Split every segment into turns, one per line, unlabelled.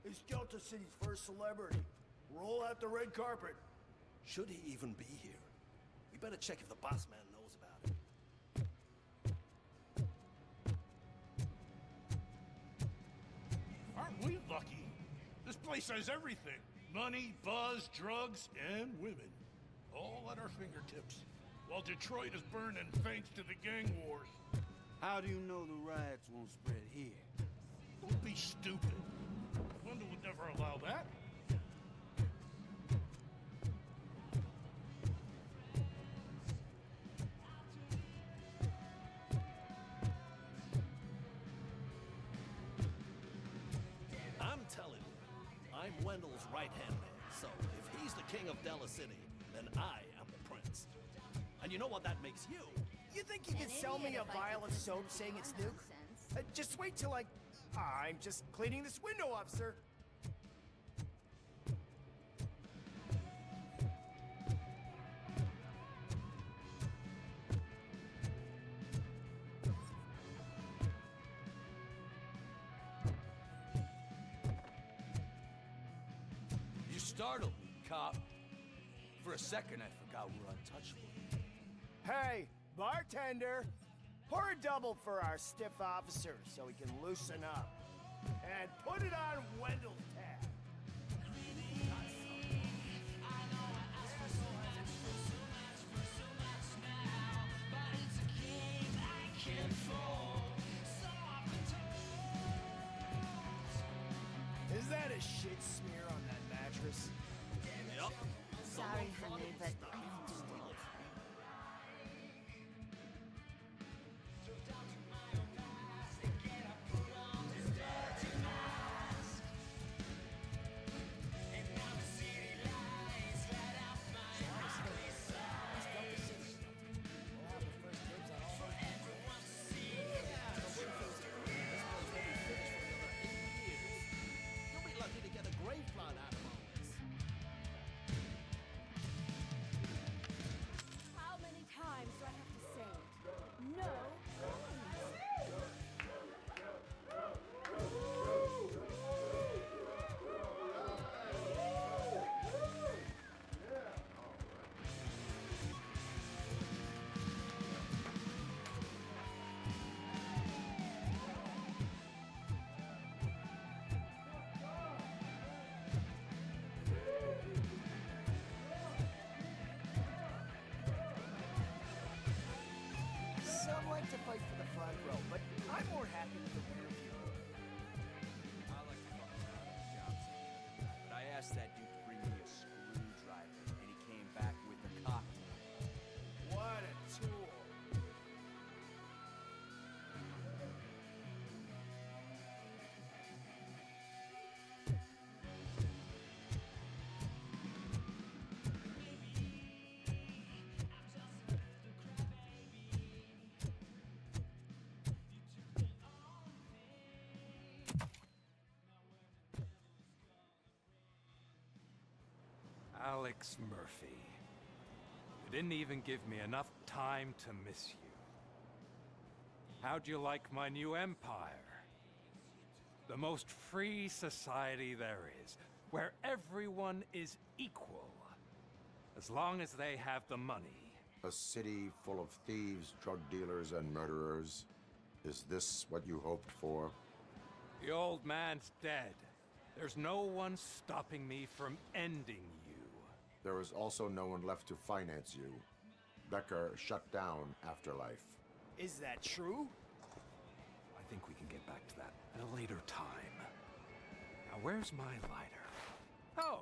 is Delta City's first celebrity. Roll out the red carpet.
Should he even be here? We better check if the boss man knows about it.
Aren't we lucky? This place has everything. Money, buzz, drugs, and women. All at our fingertips. While Detroit is burning thanks to the gang wars.
How do you know the riots won't spread here?
Don't be stupid. Wendell would never allow that.
I'm telling you, I'm Wendell's right-hand man, so if he's the king of Della City, then I am the prince. And you know what that makes you?
You think you could sell me a vial of soap saying it's new? Just wait till I'm just cleaning this window up, sir.
You startled me, cop. For a second, I forgot we're untouchable.
Hey, bartender! Pour a double for our stiff officer so he can loosen up. And put it on Wendell's tab. Is that a shit smear on that mattress?
Yep.
Sorry, honey, but I don't do it.
You'll be lucky to get a grave plot out of all this.
How many times do I have to say it? No.
Some like to fight for the front row, but I'm more happy with the rear view.
I like to fuck around on jobs like the other guy, but I asked that dude to bring me a screwdriver, and he came back with a cocktail.
What a tool.
Alex Murphy. You didn't even give me enough time to miss you. How'd you like my new empire? The most free society there is, where everyone is equal, as long as they have the money.
A city full of thieves, drug dealers, and murderers. Is this what you hoped for?
The old man's dead. There's no one stopping me from ending you.
There is also no one left to finance you. Becker shut down Afterlife.
Is that true?
I think we can get back to that at a later time. Now, where's my lighter? Oh,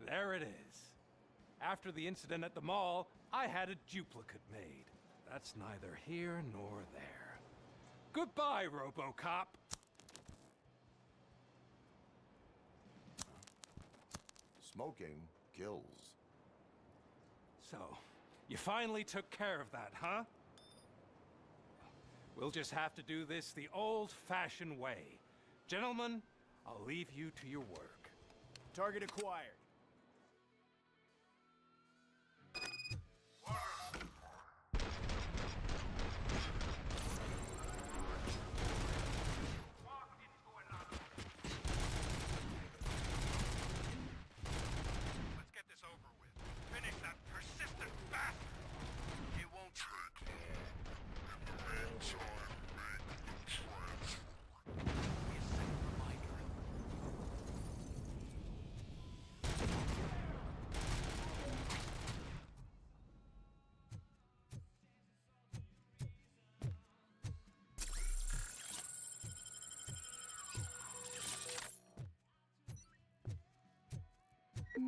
there it is. After the incident at the mall, I had a duplicate made. That's neither here nor there. Goodbye, RoboCop.
Smoking kills.
So, you finally took care of that, huh? We'll just have to do this the old-fashioned way. Gentlemen, I'll leave you to your work.
Target acquired.
Can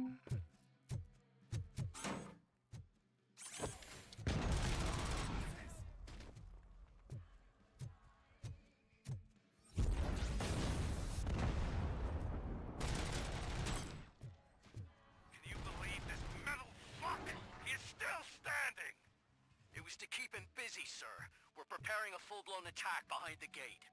you believe this metal fuck? He is still standing! It was to keep him busy, sir. We're preparing a full-blown attack behind the gate.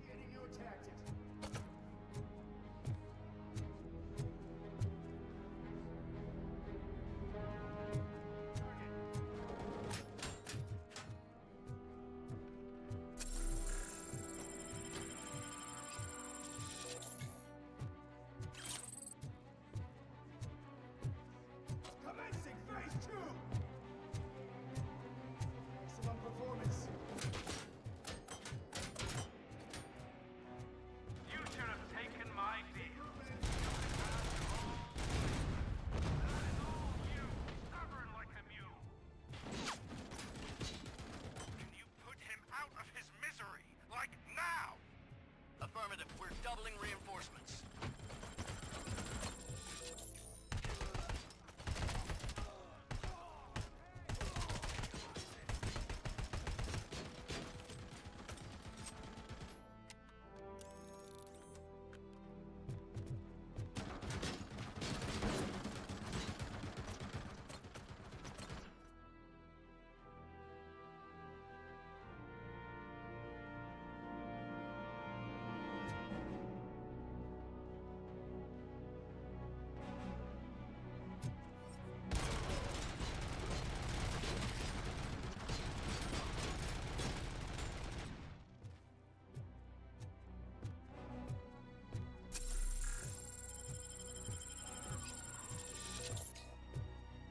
Initiating new tactics. Commencing phase 2! Excellent performance.
You should have taken my deal. Stubborn like a mule.
Can you put him out of his misery? Like now! Affirmative. We're doubling reinforcements.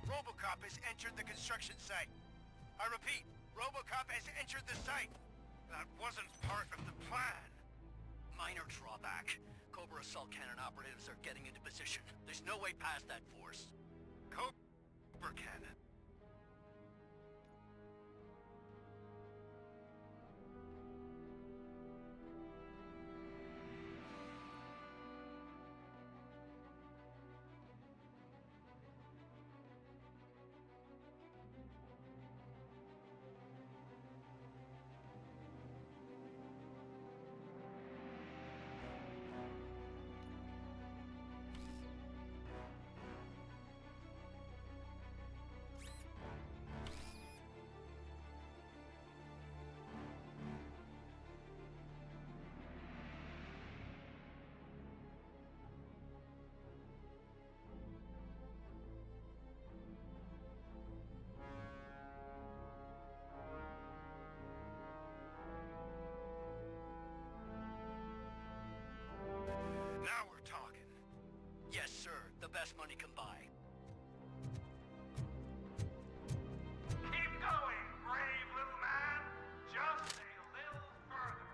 RoboCop has entered the construction site. I repeat, RoboCop has entered the site. That wasn't part of the plan. Minor drawback. Cobra assault cannon operatives are getting into position. There's no way past that force. Cobra cannon. Now we're talking. Yes, sir. The best money can buy.
Keep going, brave little man. Just a little further.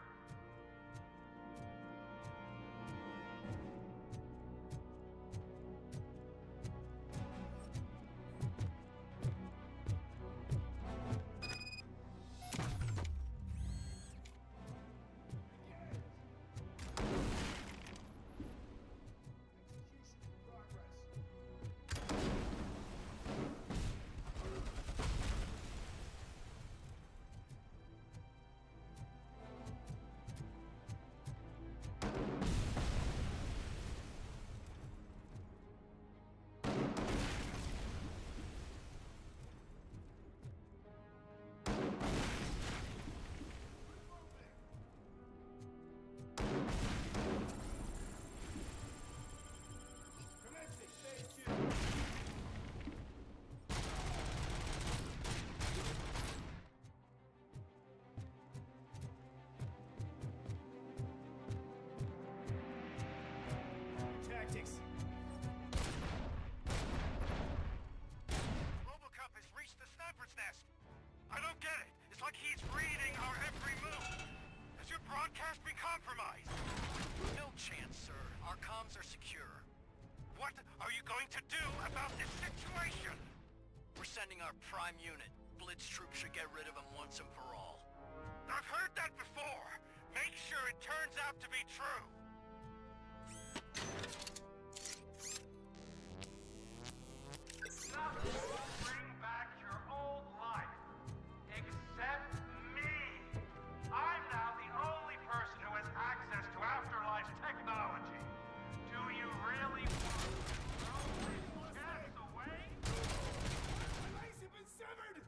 Execution in progress. tactics.
RoboCop has reached the sniper's nest. I don't get it. It's like he's reading our every move. Has your broadcast been compromised? No chance, sir. Our comms are secure. What are you going to do about this situation? We're sending our prime unit. Blitz troops should get rid of him once and for all. I've heard that before. Make sure it turns out to be true.
Bring back your old life. Except me. I'm now the only person who has access to Afterlife's technology. Do you really want to throw this chance away?
My legs have been severed!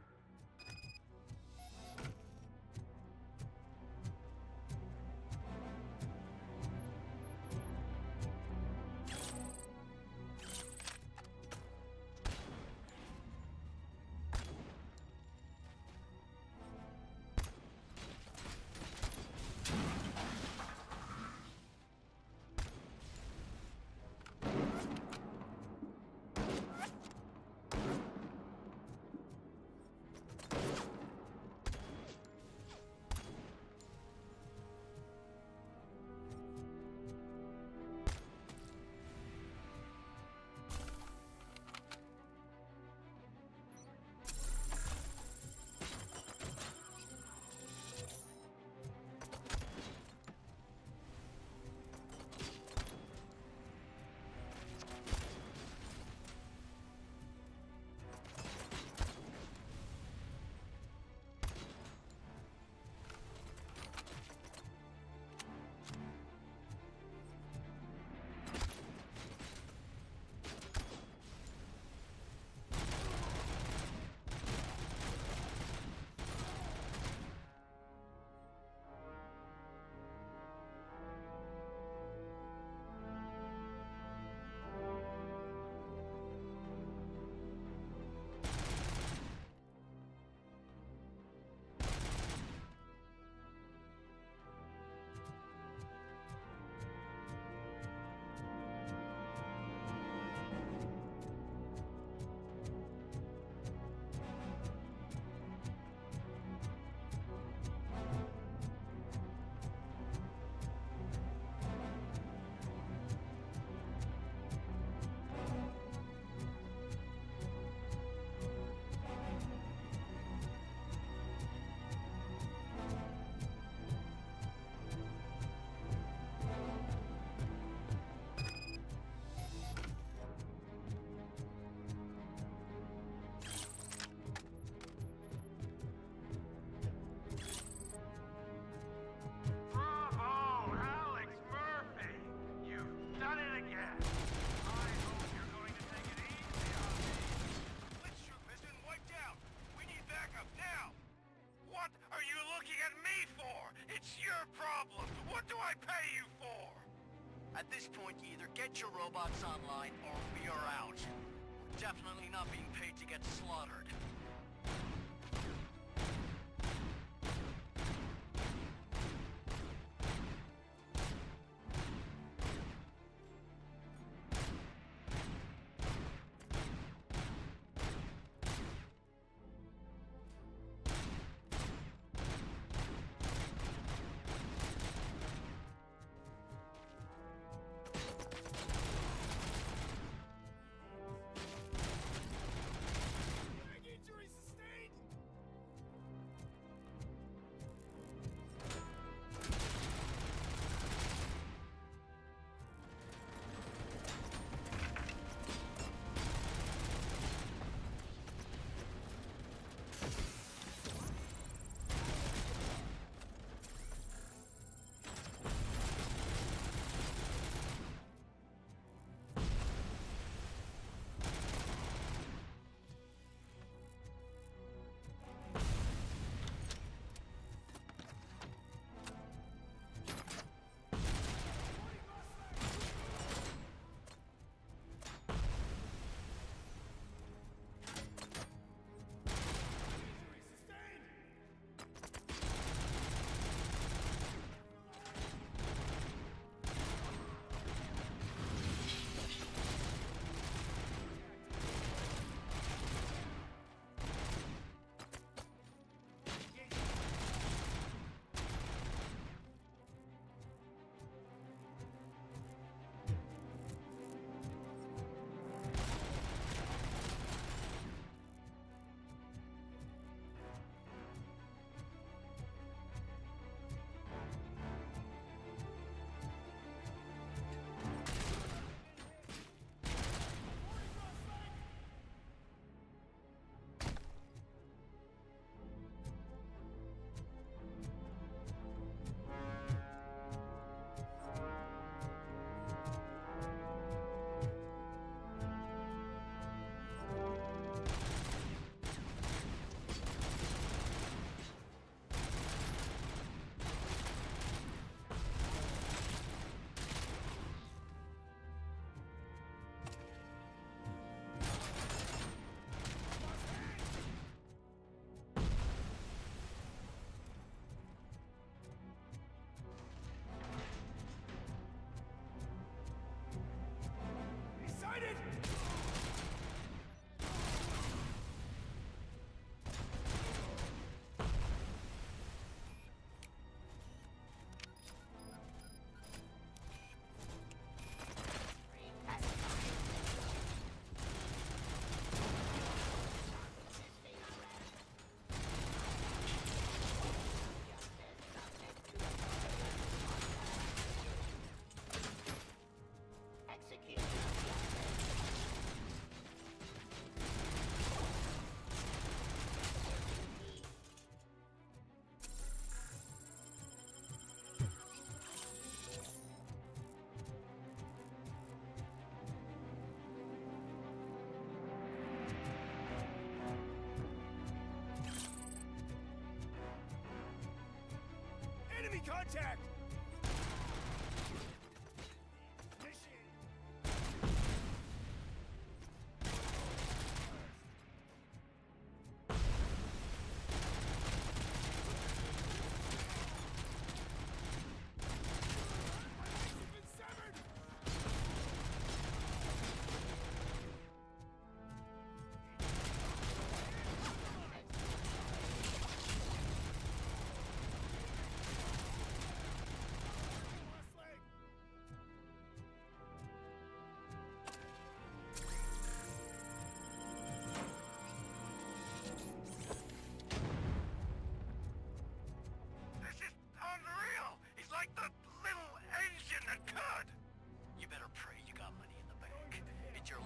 Bravo, Alex Murphy! You've done it again. I hope you're going to take it easy on me.
Blitz troop has been wiped out. We need backup now. What are you looking at me for? It's your problem. What do I pay you for? At this point, you either get your robots online or we are out. We're definitely not being paid to get slaughtered.
Big injury sustained! Enemy contact!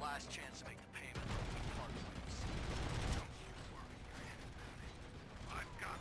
Last chance to make the payment or we part ways. Don't you worry your head about it. I've got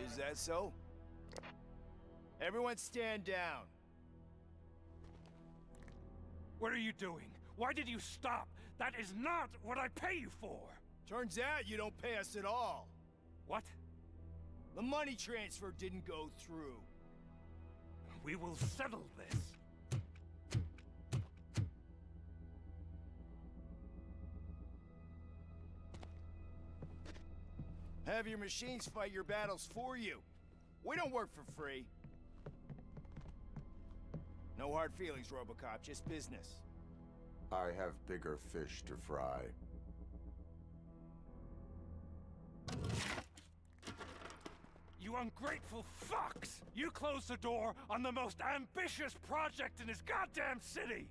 Is that so? Everyone stand down.
What are you doing? Why did you stop? That is not what I pay you for!
Turns out you don't pay us at all.
What?
The money transfer didn't go through.
We will settle this.
Have your machines fight your battles for you. We don't work for free. No hard feelings, RoboCop, just business.
I have bigger fish to fry.
You ungrateful fucks! You closed the door on the most ambitious project in this goddamn city!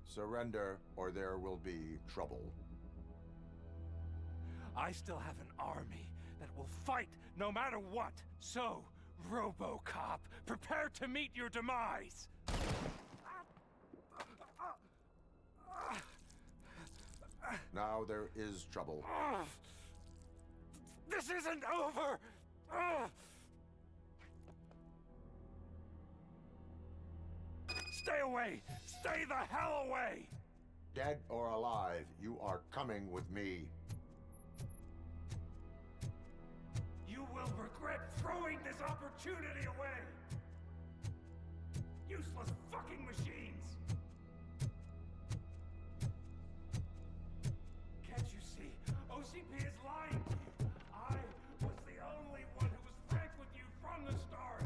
Surrender, or there will be trouble.
I still have an army that will fight no matter what. So, RoboCop, prepare to meet your demise!
Now there is trouble.
This isn't over! Stay away! Stay the hell away!
Dead or alive, you are coming with me.
You will regret throwing this opportunity away! Useless fucking machines! Can't you see? OCP is lying to you. I was the only one who was frank with you from the start.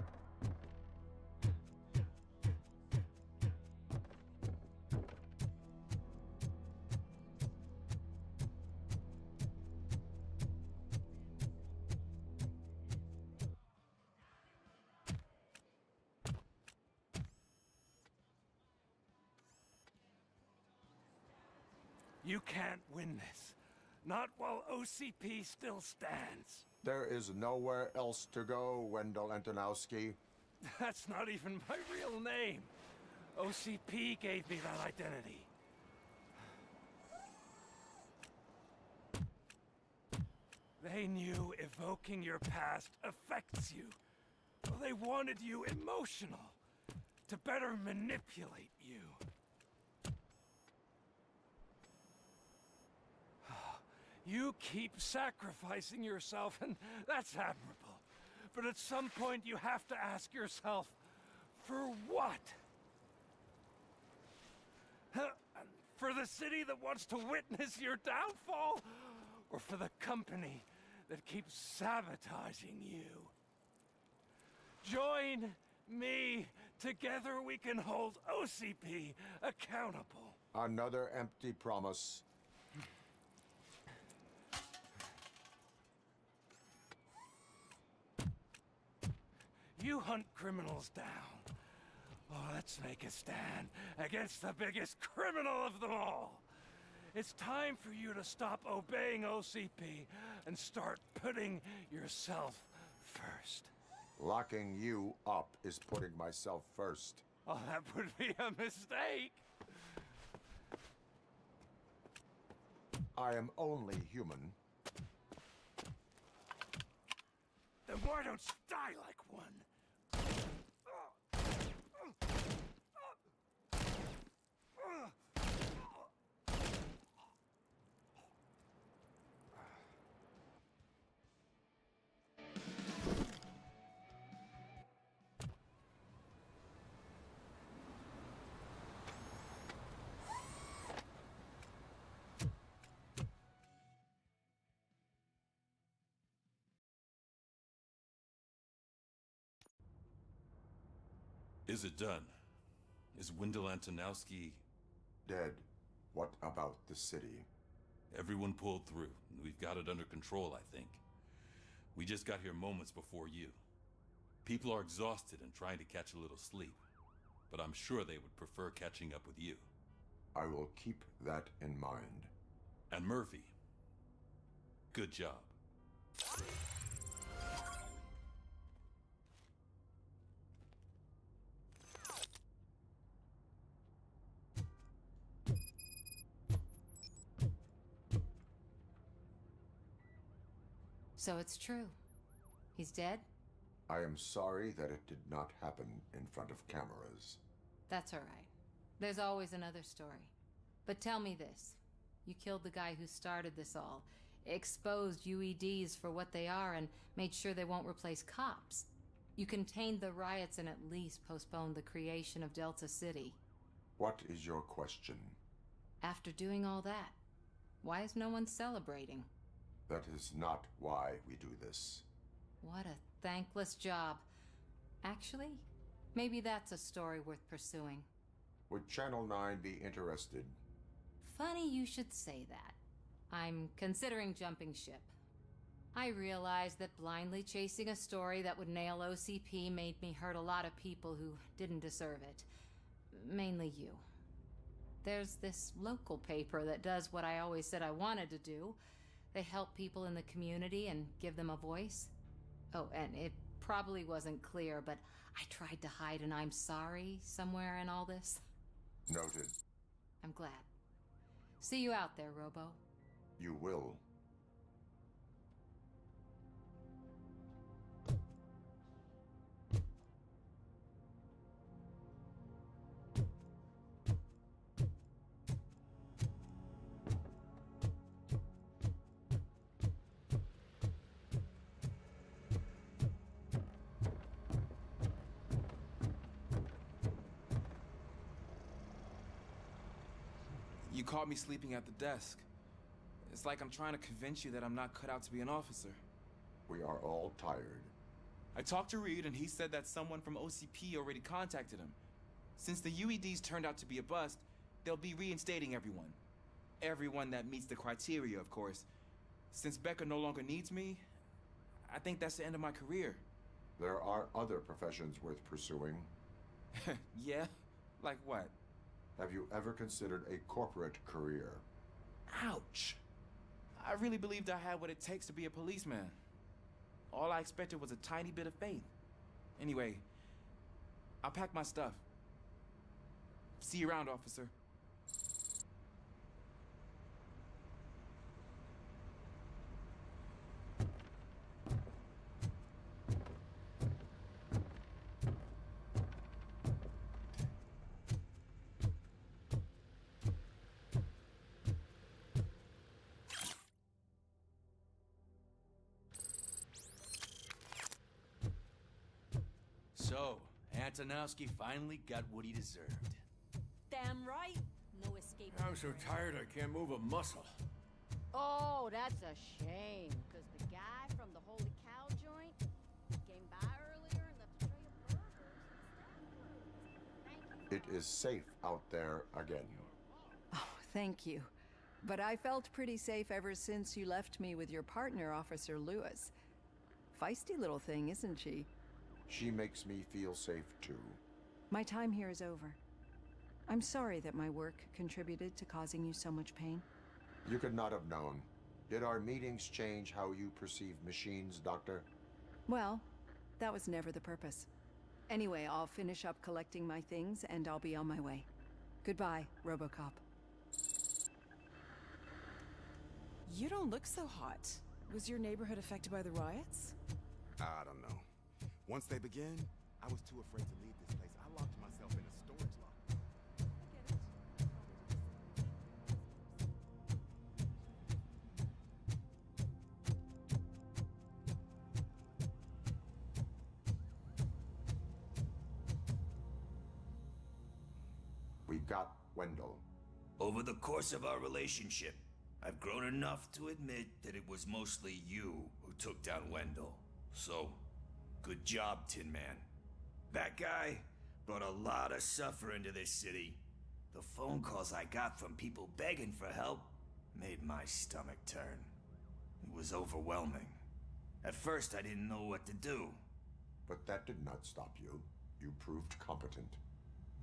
You can't win this. Not while OCP still stands.
There is nowhere else to go, Wendell Antonowski.
That's not even my real name. OCP gave me that identity. They knew evoking your past affects you. They wanted you emotional, to better manipulate you. You keep sacrificing yourself, and that's admirable. But at some point, you have to ask yourself, for what? For the city that wants to witness your downfall? Or for the company that keeps sabotaging you? Join me. Together we can hold OCP accountable.
Another empty promise.
You hunt criminals down. Oh, let's make a stand against the biggest criminal of them all. It's time for you to stop obeying OCP and start putting yourself first.
Locking you up is putting myself first.
Oh, that would be a mistake.
I am only human.
Then why don't you die like one?
Is it done? Is Wendell Antonowski...
Dead. What about the city?
Everyone pulled through. We've got it under control, I think. We just got here moments before you. People are exhausted and trying to catch a little sleep. But I'm sure they would prefer catching up with you.
I will keep that in mind.
And Murphy, good job.
So it's true. He's dead?
I am sorry that it did not happen in front of cameras.
That's all right. There's always another story. But tell me this. You killed the guy who started this all, exposed UEDs for what they are, and made sure they won't replace cops. You contained the riots and at least postponed the creation of Delta City.
What is your question?
After doing all that, why is no one celebrating?
That is not why we do this.
What a thankless job. Actually, maybe that's a story worth pursuing.
Would Channel 9 be interested?
Funny you should say that. I'm considering jumping ship. I realized that blindly chasing a story that would nail OCP made me hurt a lot of people who didn't deserve it. Mainly you. There's this local paper that does what I always said I wanted to do. They help people in the community and give them a voice. Oh, and it probably wasn't clear, but I tried to hide an I'm sorry somewhere in all this.
Noted.
I'm glad. See you out there, Robo.
You will.
You caught me sleeping at the desk. It's like I'm trying to convince you that I'm not cut out to be an officer.
We are all tired.
I talked to Reed and he said that someone from OCP already contacted him. Since the UEDs turned out to be a bust, they'll be reinstating everyone. Everyone that meets the criteria, of course. Since Becca no longer needs me, I think that's the end of my career.
There are other professions worth pursuing.
Yeah? Like what?
Have you ever considered a corporate career?
Ouch! I really believed I had what it takes to be a policeman. All I expected was a tiny bit of faith. Anyway, I'll pack my stuff. See you around, officer.
So, Antonowski finally got what he deserved.
Damn right. No escape.
I'm so tired I can't move a muscle.
Oh, that's a shame. Because the guy from the Holy Cow joint came by earlier and left a tray of burgers.
It is safe out there again.
Oh, thank you. But I felt pretty safe ever since you left me with your partner, Officer Lewis. Feisty little thing, isn't she?
She makes me feel safe too.
My time here is over. I'm sorry that my work contributed to causing you so much pain.
You could not have known. Did our meetings change how you perceive machines, Doctor?
Well, that was never the purpose. Anyway, I'll finish up collecting my things and I'll be on my way. Goodbye, RoboCop.
You don't look so hot. Was your neighborhood affected by the riots?
I don't know. Once they begin, I was too afraid to leave this place. I locked myself in a storage locker.
We got Wendell.
Over the course of our relationship, I've grown enough to admit that it was mostly you who took down Wendell. So, good job, Tin Man. That guy brought a lot of suffering to this city. The phone calls I got from people begging for help made my stomach turn. It was overwhelming. At first, I didn't know what to do.
But that did not stop you. You proved competent.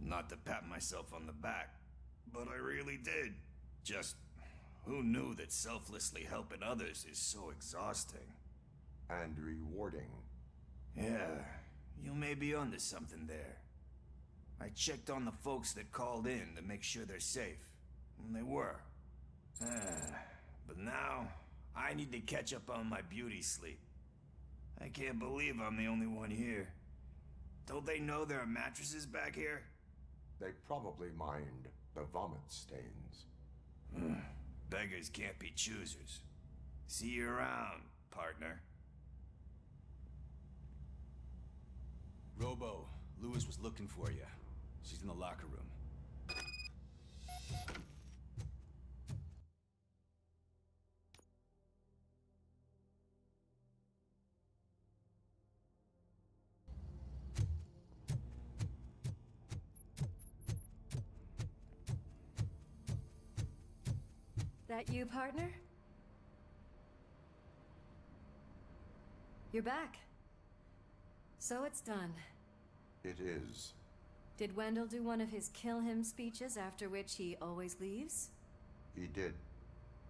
Not to pat myself on the back, but I really did. Just, who knew that selflessly helping others is so exhausting?
And rewarding.
Yeah, you may be onto something there. I checked on the folks that called in to make sure they're safe, and they were. But now, I need to catch up on my beauty sleep. I can't believe I'm the only one here. Don't they know there are mattresses back here?
They probably mind the vomit stains.
Beggars can't be choosers. See you around, partner.
Robo, Lewis was looking for you. She's in the locker room.
That you, partner? You're back. So it's done.
It is.
Did Wendell do one of his kill him speeches after which he always leaves?
He did.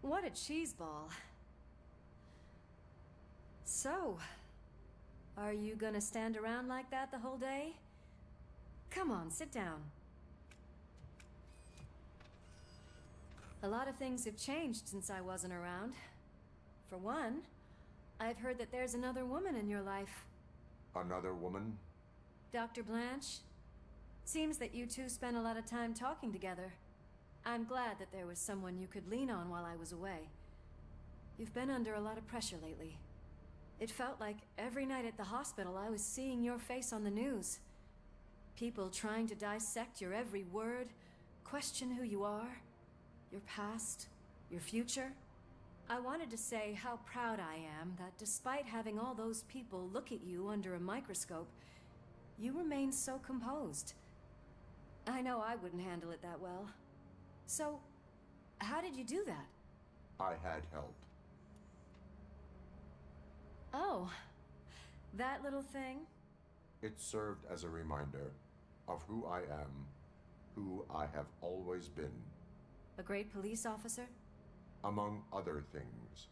What a cheeseball. So, are you gonna stand around like that the whole day? Come on, sit down. A lot of things have changed since I wasn't around. For one, I've heard that there's another woman in your life.
Another woman?
Dr. Blanche? Seems that you two spent a lot of time talking together. I'm glad that there was someone you could lean on while I was away. You've been under a lot of pressure lately. It felt like every night at the hospital I was seeing your face on the news. People trying to dissect your every word, question who you are, your past, your future. I wanted to say how proud I am that despite having all those people look at you under a microscope, you remained so composed. I know I wouldn't handle it that well. So, how did you do that?
I had help.
Oh, that little thing?
It served as a reminder of who I am, who I have always been.
A great police officer?
Among other things.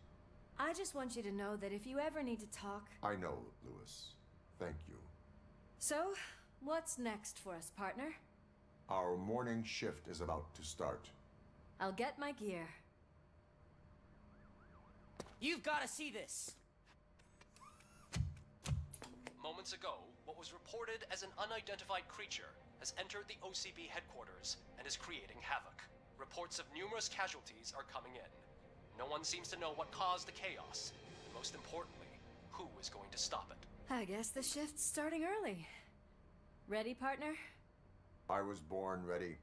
I just want you to know that if you ever need to talk...
I know, Lewis. Thank you.
So, what's next for us, partner?
Our morning shift is about to start.
I'll get my gear.
You've got to see this! Moments ago, what was reported as an unidentified creature has entered the OCB headquarters and is creating havoc. Reports of numerous casualties are coming in. No one seems to know what caused the chaos. And most importantly, who is going to stop it.
I guess the shift's starting early. Ready, partner?
I was born ready.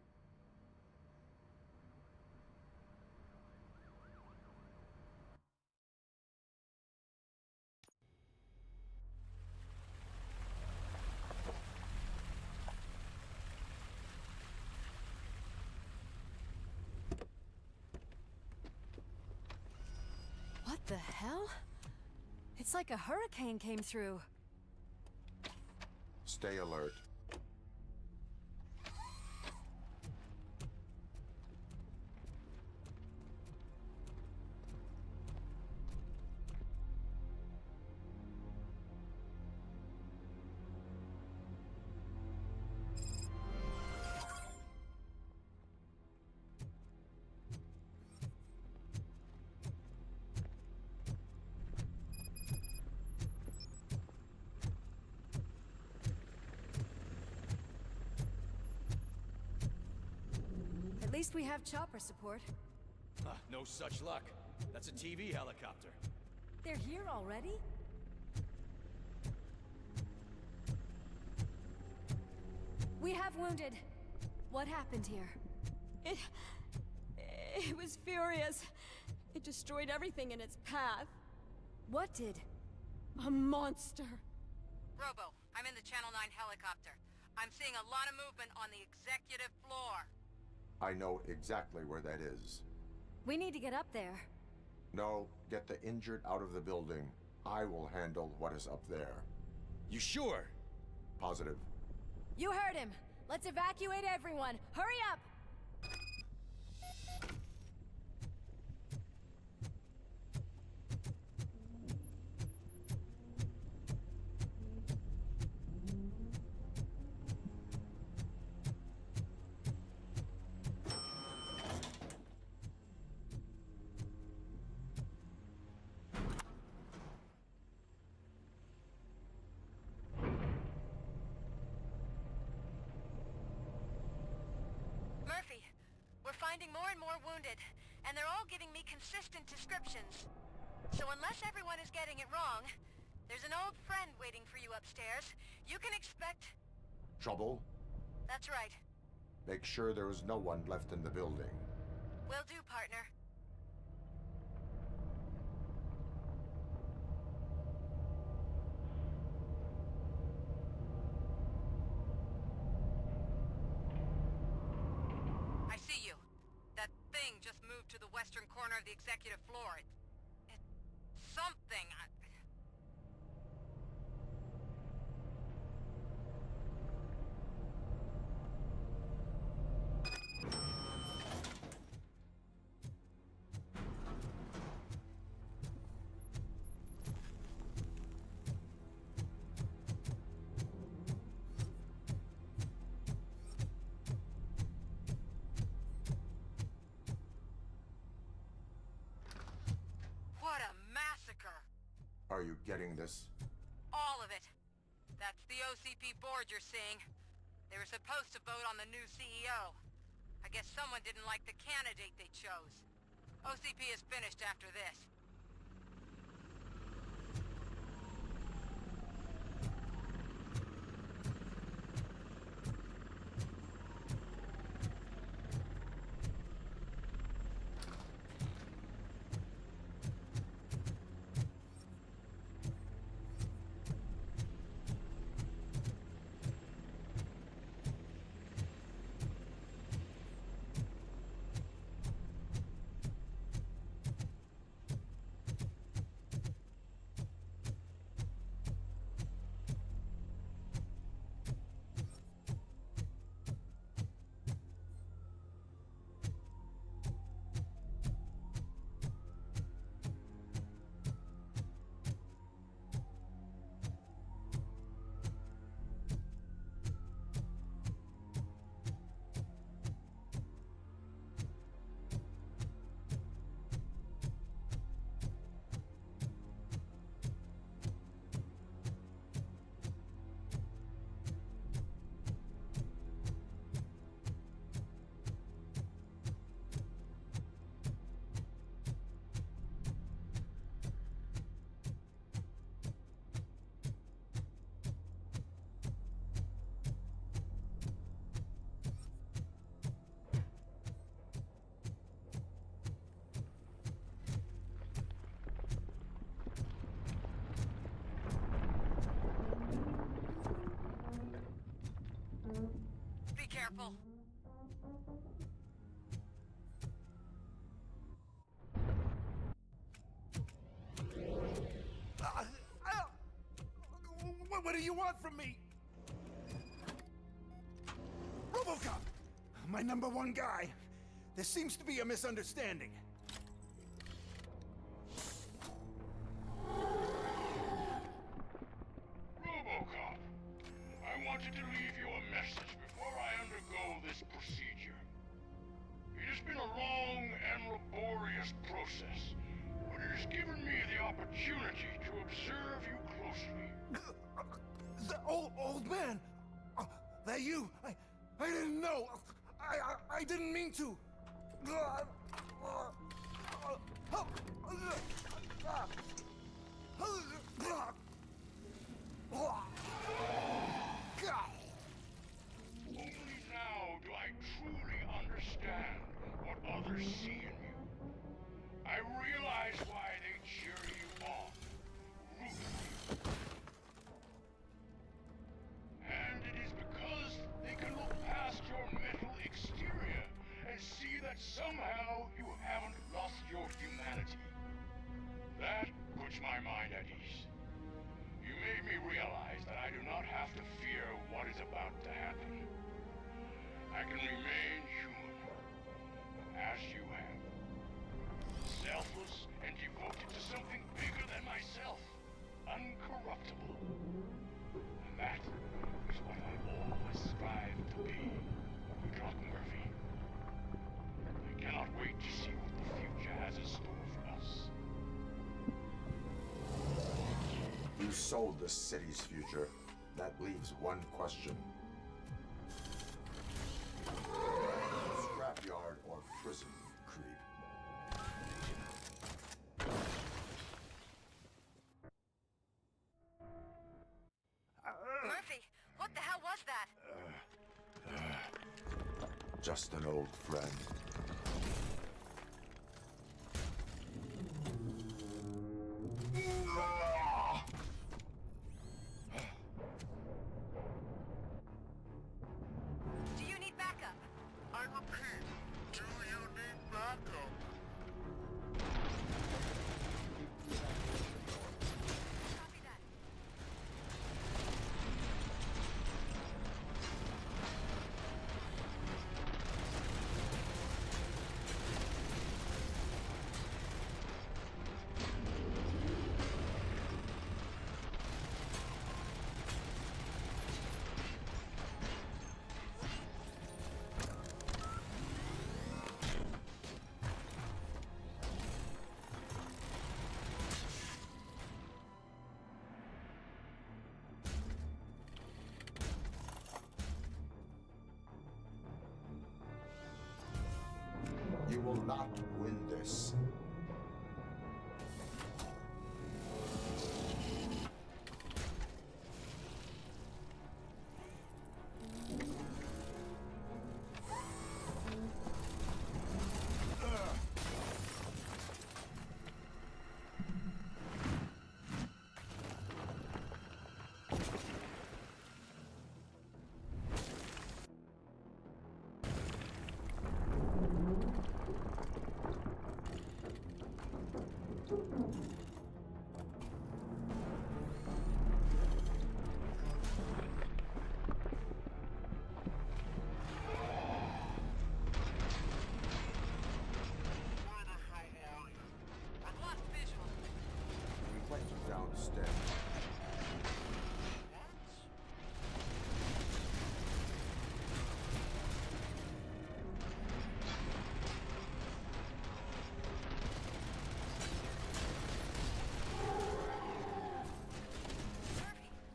What the hell? It's like a hurricane came through.
Stay alert.
At least we have chopper support.
No such luck. That's a TV helicopter.
They're here already? We have wounded. What happened here?
It was furious. It destroyed everything in its path.
What did?
A monster.
Robo, I'm in the Channel 9 helicopter. I'm seeing a lot of movement on the executive floor.
I know exactly where that is.
We need to get up there.
No, get the injured out of the building. I will handle what is up there.
You sure?
Positive.
You heard him. Let's evacuate everyone. Hurry up!
Finding more and more wounded, and they're all giving me consistent descriptions. So unless everyone is getting it wrong, there's an old friend waiting for you upstairs. You can expect...
Trouble?
That's right.
Make sure there is no one left in the building.
Will do, partner. I see you. That thing just moved to the western corner of the executive floor. It's something. What a massacre!
Are you getting this?
All of it. That's the OCP board you're seeing. They were supposed to vote on the new CEO. I guess someone didn't like the candidate they chose. OCP is finished after this. Be careful.
What do you want from me? RoboCop! My #1 guy. There seems to be a misunderstanding.
RoboCop, I wanted to leave you a message before I undergo this procedure. It has been a long and laborious process, but it has given me the opportunity to observe you closely.
The old man! That you? I didn't know! I didn't mean to!
Only now do I truly understand what others see in you. I realize why they cheer you on, root for you. And it is because they can look past your mental exterior and see that somehow you haven't lost your humanity. That puts my mind at ease. You made me realize that I do not have to fear what is about to happen. I can remain human, as you have. Selfless and devoted to something bigger than myself. Uncorruptible. And that is what I always strive to be, Doc Murphy. I cannot wait to see what the future has in store for us.
You sold the city's future. That leaves one question. Scrapyard or prison, creep?
Murphy, what the hell was that?
Just an old friend.
Do you need backup?
I repeat, do you need backup?
not win this. Downstairs.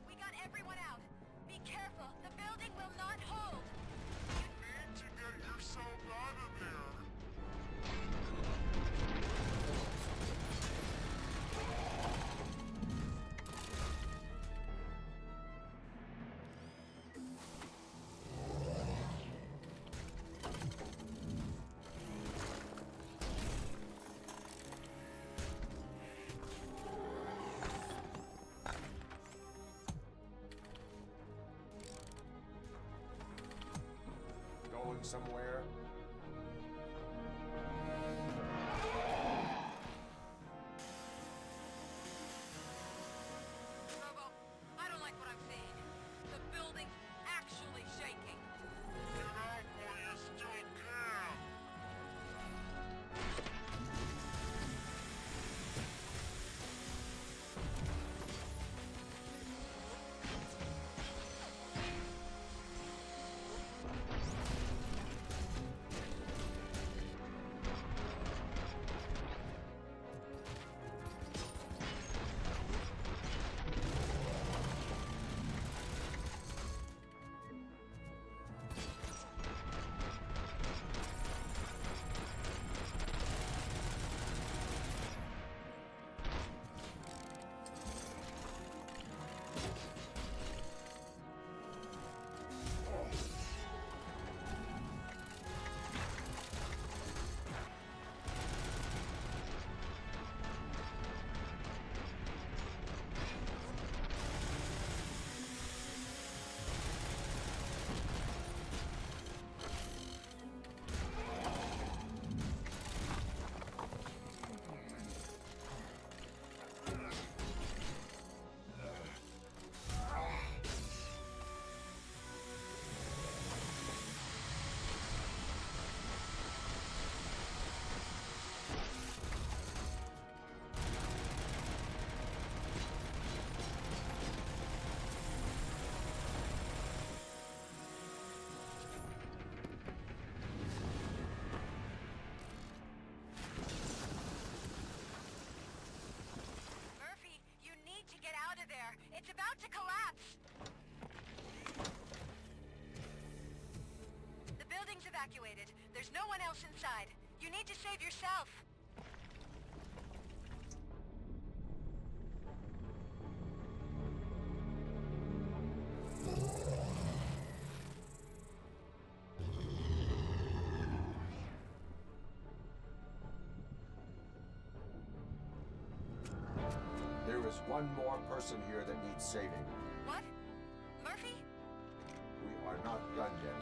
We got everyone out. Be careful. The building will not hold.
You need to get yourself out of there.
Going somewhere?
Robo, I don't like what I'm seeing. The building's actually shaking.
Get out while you still can.
It's about to collapse! The building's evacuated. There's no one else inside. You need to save yourself.
There is one more person here that needs saving.
What? Murphy?
We are not done yet.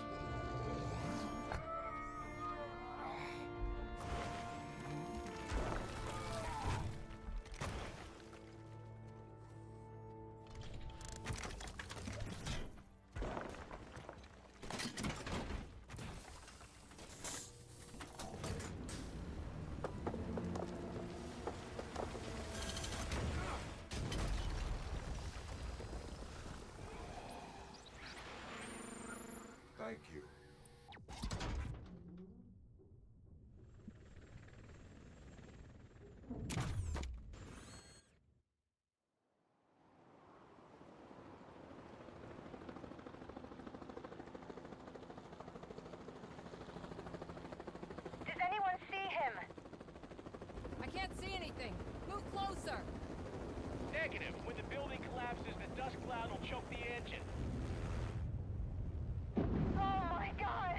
Thank you.
Does anyone see him?
anything. Move closer.
Negative. When the building collapses, the dust cloud will choke the engine.
Oh my god!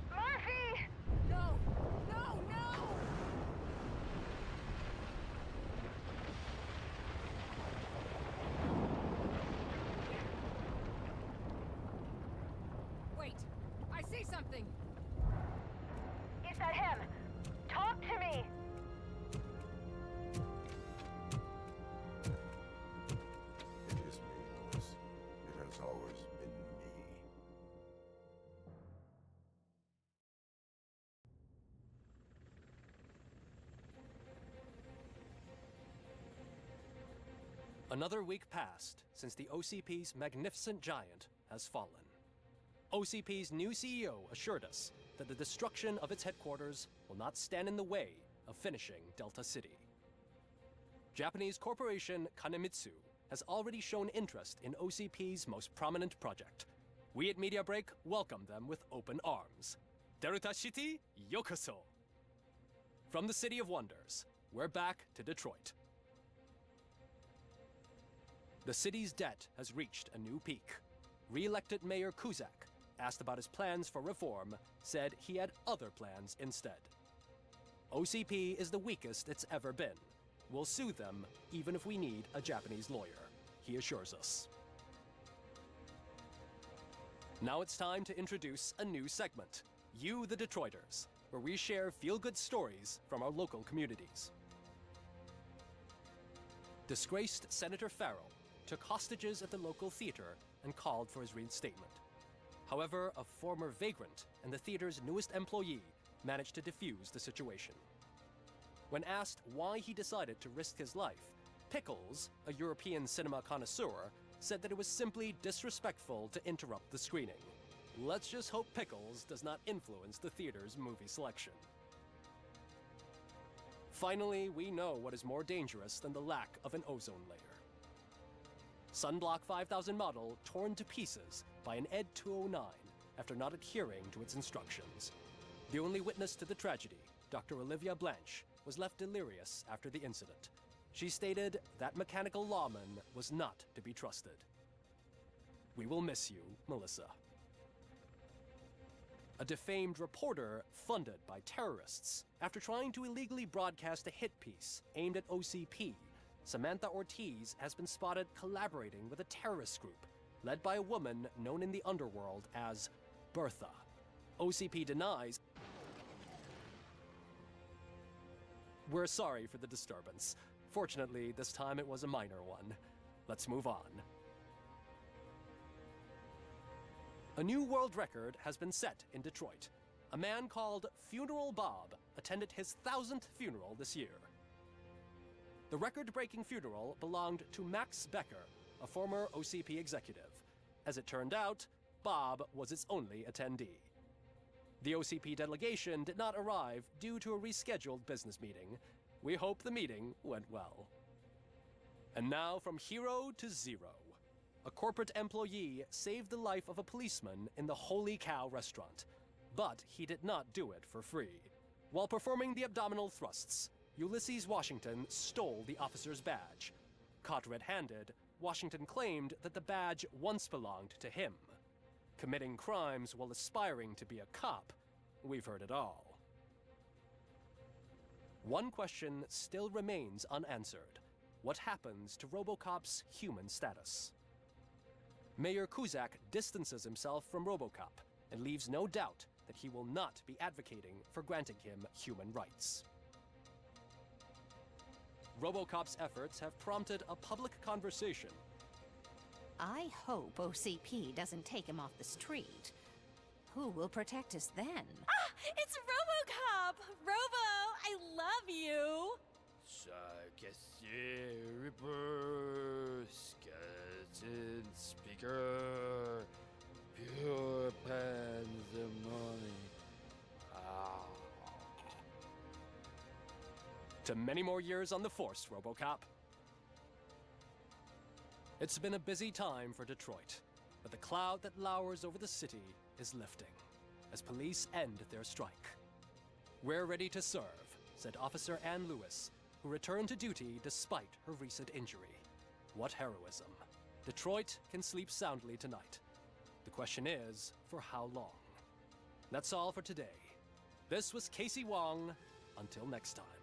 Murphy!
No! No! No! Wait! I see something!
Is that him? Talk to me!
It is me, Louis. It has always been me.
Another week passed since the OCP's magnificent giant has fallen. OCP's new CEO assured us that the destruction of its headquarters will not stand in the way of finishing Delta City. Japanese corporation Kanemitsu has already shown interest in OCP's most prominent project. We at Media Break welcome them with open arms. Delta City, yokoso! From the City of Wonders, we're back to Detroit. The city's debt has reached a new peak. Re-elected Mayor Kuzak, asked about his plans for reform, said he had other plans instead. OCP is the weakest it's ever been. We'll sue them even if we need a Japanese lawyer, he assures us. Now it's time to introduce a new segment, You the Detroiters, where we share feel-good stories from our local communities. Disgraced Senator Farrell took hostages at the local theater and called for his reinstatement. However, a former vagrant and the theater's newest employee managed to defuse the situation. When asked why he decided to risk his life, Pickles, a European cinema connoisseur, said that it was simply disrespectful to interrupt the screening. Let's just hope Pickles does not influence the theater's movie selection. Finally, we know what is more dangerous than the lack of an ozone layer. Sunblock 5000 model torn to pieces by an Ed 209 after not adhering to its instructions. The only witness to the tragedy, Dr. Olivia Blanche, was left delirious after the incident. She stated that mechanical lawman was not to be trusted. We will miss you, Melissa. A defamed reporter funded by terrorists after trying to illegally broadcast a hit piece aimed at OCP, Samantha Ortiz has been spotted collaborating with a terrorist group led by a woman known in the underworld as Bertha. OCP denies. We're sorry for the disturbance. Fortunately, this time it was a minor one. Let's move on. A new world record has been set in Detroit. A man called Funeral Bob attended his 1000th funeral this year. The record-breaking funeral belonged to Max Becker, a former OCP executive. As it turned out, Bob was its only attendee. The OCP delegation did not arrive due to a rescheduled business meeting. We hope the meeting went well. And now from hero to zero. A corporate employee saved the life of a policeman in the Holy Cow restaurant. But he did not do it for free. While performing the abdominal thrusts, Ulysses Washington stole the officer's badge. Caught red-handed, Washington claimed that the badge once belonged to him. Committing crimes while aspiring to be a cop, we've heard it all. One question still remains unanswered. What happens to RoboCop's human status? Mayor Kuzak distances himself from RoboCop and leaves no doubt that he will not be advocating for granting him human rights. RoboCop's efforts have prompted a public conversation.
I hope OCP doesn't take him off the street. Who will protect us then?
Ah! It's RoboCop! Robo, I love you!
Reaper, skeleton speaker, pure pandemonium.
To many more years on the force, RoboCop. It's been a busy time for Detroit, but the cloud that lowers over the city is lifting as police end their strike. We're ready to serve, said Officer Ann Lewis, who returned to duty despite her recent injury. What heroism. Detroit can sleep soundly tonight. The question is, for how long? That's all for today. This was Casey Wong. Until next time.